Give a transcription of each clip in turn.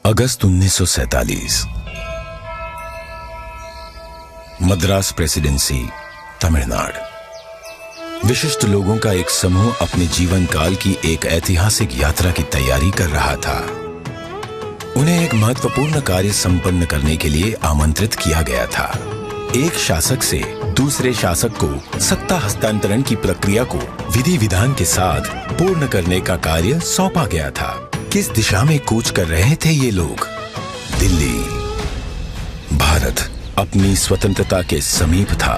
अगस्त 1947। Madras presidency, Tamil Nadu. विशिष्ट लोगों का एक समूह अपने जीवन काल की एक ऐतिहासिक यात्रा की तैयारी कर रहा था। उन्हें एक महत्वपूर्ण कार्य संपन्न करने के लिए आमंत्रित किया गया था। एक शासक से दूसरे शासक को सत्ता हस्तांतरण की प्रक्रिया को विधि विधान के साथ पूर्ण करने का कार्य सौंपा गया था। किस दिशा में कूच कर रहे थे ये लोग? दिल्ली। भारत अपनी स्वतंत्रता के समीप था।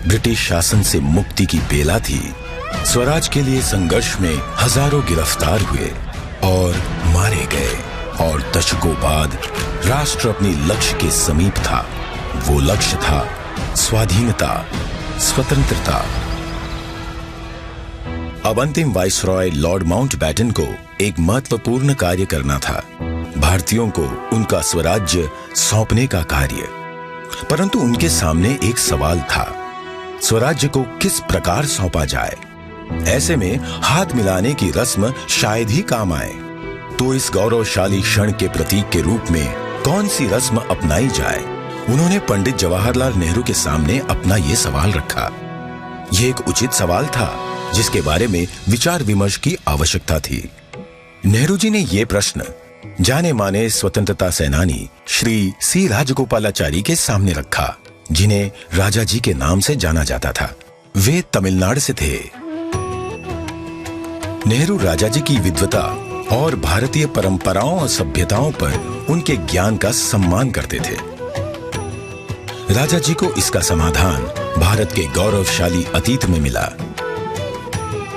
ब्रिटिश शासन से मुक्ति की बेला थी। स्वराज के लिए संघर्ष में हजारों गिरफ्तार हुए और मारे गए, और दशकों बाद राष्ट्र अपने लक्ष्य के समीप था। वो लक्ष्य था स्वाधीनता, स्वतंत्रता। अब अंतिम वाइसरॉय लॉर्ड माउंटबेटन को एक महत्वपूर्ण कार्य करना था, भारतीयों को उनका स्वराज्य सौंपने का कार्य। परंतु उनके सामने एक सवाल था, स्वराज्य को किस प्रकार सौंपा जाए। ऐसे में हाथ मिलाने की रस्म शायद ही काम आए। तो इस गौरवशाली क्षण के प्रतीक के रूप में कौन सी रस्म अपनाई जाए? उन्होंने पंडित जवाहरलाल नेहरू के सामने अपना ये सवाल रखा। यह एक उचित सवाल था जिसके बारे में विचार विमर्श की आवश्यकता थी। नेहरू जी ने यह प्रश्न जाने माने स्वतंत्रता सेनानी श्री सी राजगोपालाचारी के सामने रखा, जिन्हें राजा जी के नाम से जाना जाता था। वे तमिलनाडु से थे। नेहरू राजा जी की विद्वता और भारतीय परंपराओं और सभ्यताओं पर उनके ज्ञान का सम्मान करते थे। राजा जी को इसका समाधान भारत के गौरवशाली अतीत में मिला।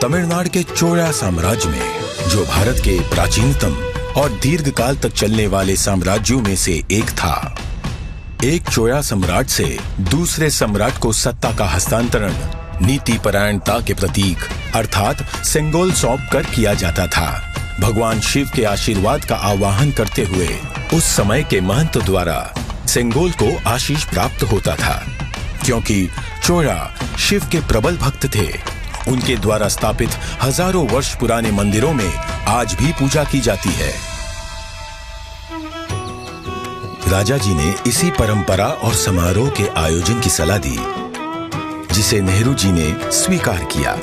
तमिलनाडु के चोला साम्राज्य में, जो भारत के प्राचीनतम और दीर्घकाल तक चलने वाले साम्राज्यों में से एक था। एक चोला सम्राट से दूसरे सम्राट को सत्ता का हस्तांतरण नीति परायणता के प्रतीक अर्थात सेंगोल सौंप कर किया जाता था। भगवान शिव के आशीर्वाद का आवाहन करते हुए उस समय के महंत द्वारा सेंगोल को आशीष प्राप्त होता था। क्योंकि चोला शिव के प्रबल भक्त थे, उनके द्वारा स्थापित हजारों वर्ष पुराने मंदिरों में आज भी पूजा की जाती है। राजा जी ने इसी परंपरा और समारोह के आयोजन की सलाह दी, जिसे नेहरू जी ने स्वीकार किया।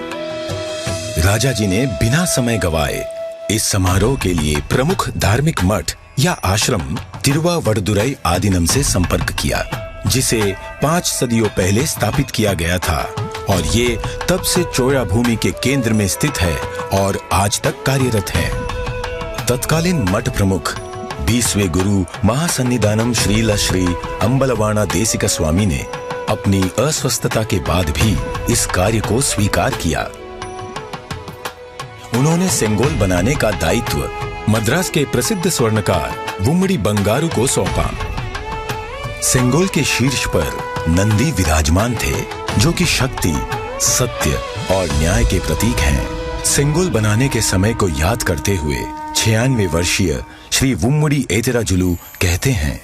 राजा जी ने बिना समय गवाए इस समारोह के लिए प्रमुख धार्मिक मठ या आश्रम तिरुवावड़दुराई आदीनम से संपर्क किया, जिसे 5 सदियों पहले स्थापित किया गया था, और ये तब से चोला भूमि के केंद्र में स्थित है और आज तक कार्यरत है। तत्कालीन मठ प्रमुख 20वें गुरु महासन्निधानम श्रील श्री अंबलवाना देशिका स्वामी ने अपनी अस्वस्थता के बाद भी इस कार्य को स्वीकार किया। उन्होंने सेंगोल बनाने का दायित्व मद्रास के प्रसिद्ध स्वर्णकार वुम्मड़ी बंगारू को सौंपा। सेंगोल के शीर्ष पर नंदी विराजमान थे, जो कि शक्ति, सत्य और न्याय के प्रतीक हैं। सेंगोल बनाने के समय को याद करते हुए 96 वर्षीय श्री वुम्मड़ी एतिराजुलु कहते हैं,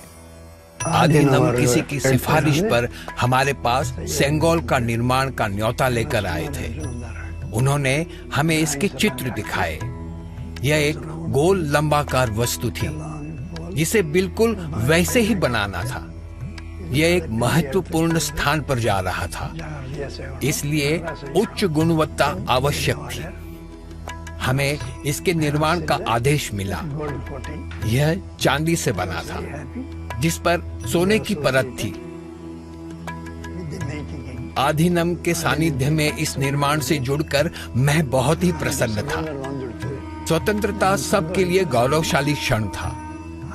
आदिनम किसी की सिफारिश पर हमारे पास सेंगोल का निर्माण का न्योता लेकर आए थे। उन्होंने हमें इसके चित्र दिखाए। यह एक गोल लंबाकार वस्तु थी, जिसे बिल्कुल वैसे ही बनाना था। यह एक महत्वपूर्ण स्थान पर जा रहा था, इसलिए उच्च गुणवत्ता आवश्यक थी। हमें इसके निर्माण का आदेश मिला। यह चांदी से बना था, जिस पर सोने की परत थी। आधीनम के सानिध्य में इस निर्माण से जुड़कर मैं बहुत ही प्रसन्न था। स्वतंत्रता सबके लिए गौरवशाली क्षण था,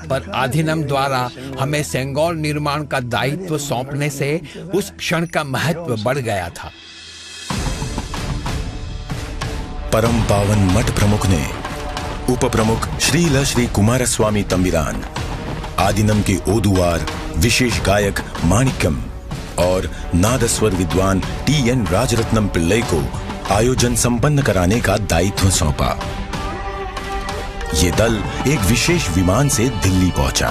पर आधीनम द्वारा हमें सेंगोल निर्माण का दायित्व सौंपने से उस क्षण का महत्व बढ़ गया था। परम पावन मठ प्रमुख ने उप प्रमुख श्रील श्री कुमारस्वामी तंबिरान, आदिनम के ओदुवार विशेष गायक माणिक्यम और नादस्वर विद्वान TN राजरत्नम पिल्लई को आयोजन संपन्न कराने का दायित्व सौंपा। ये दल एक विशेष विमान से दिल्ली पहुंचा।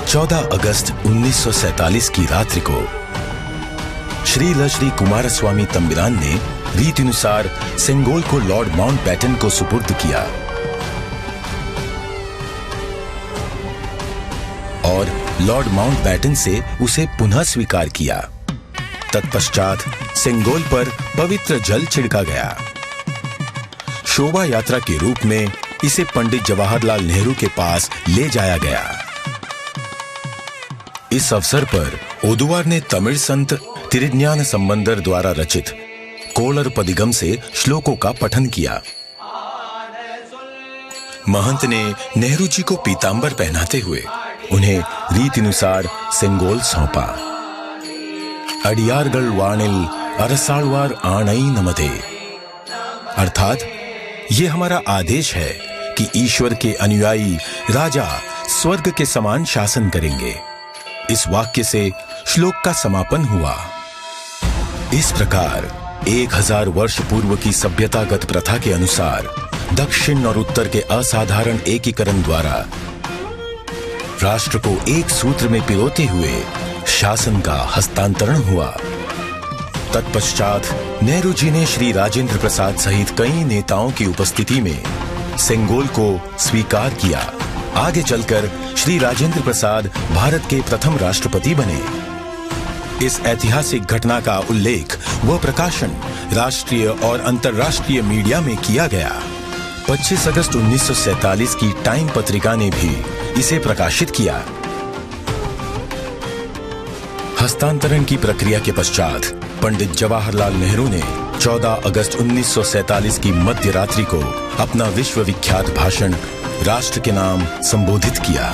14 अगस्त 1947 की रात्रि को श्रील श्री कुमारस्वामी तंबिरान ने रीतिनुसार सेंगोल को लॉर्ड माउंटबेटन को सुपुर्द किया। लॉर्ड माउंटबैटन से उसे पुनः स्वीकार किया। तत्पश्चात सेंगोल पर पवित्र जल छिड़का गया। शोभा यात्रा के रूप में इसे पंडित जवाहरलाल नेहरू के पास ले जाया गया। इस अवसर पर ओदुवार ने तमिल संत तिरुज्ञान संबंदर द्वारा रचित कोलर पदिगम से श्लोकों का पठन किया। महंत ने नेहरू जी को पीतांबर पहनाते हुए उन्हें रीतिनुसार सेंगोल सौंपा। अडियारगल वाणिल अरसालवार आणई नमते, अर्थात ये हमारा आदेश है कि ईश्वर के अनुयायी राजा स्वर्ग के समान शासन करेंगे। इस वाक्य से श्लोक का समापन हुआ। इस प्रकार 1000 वर्ष पूर्व की सभ्यतागत प्रथा के अनुसार दक्षिण और उत्तर के असाधारण एकीकरण द्वारा राष्ट्र को एक सूत्र में पिरोते हुए शासन का हस्तांतरण हुआ। तत्पश्चात नेहरू जी ने श्री राजेंद्र प्रसाद सहित कई नेताओं की उपस्थिति में सेंगोल को स्वीकार किया। आगे चलकर श्री राजेंद्र प्रसाद भारत के प्रथम राष्ट्रपति बने। इस ऐतिहासिक घटना का उल्लेख व प्रकाशन राष्ट्रीय और अंतर्राष्ट्रीय मीडिया में किया गया। 25 अगस्त 1947 की टाइम पत्रिका ने भी इसे प्रकाशित किया। हस्तांतरण की प्रक्रिया के पश्चात पंडित जवाहरलाल नेहरू ने 14 अगस्त 1947 की मध्य रात्रि को अपना विश्व विख्यात भाषण राष्ट्र के नाम संबोधित किया।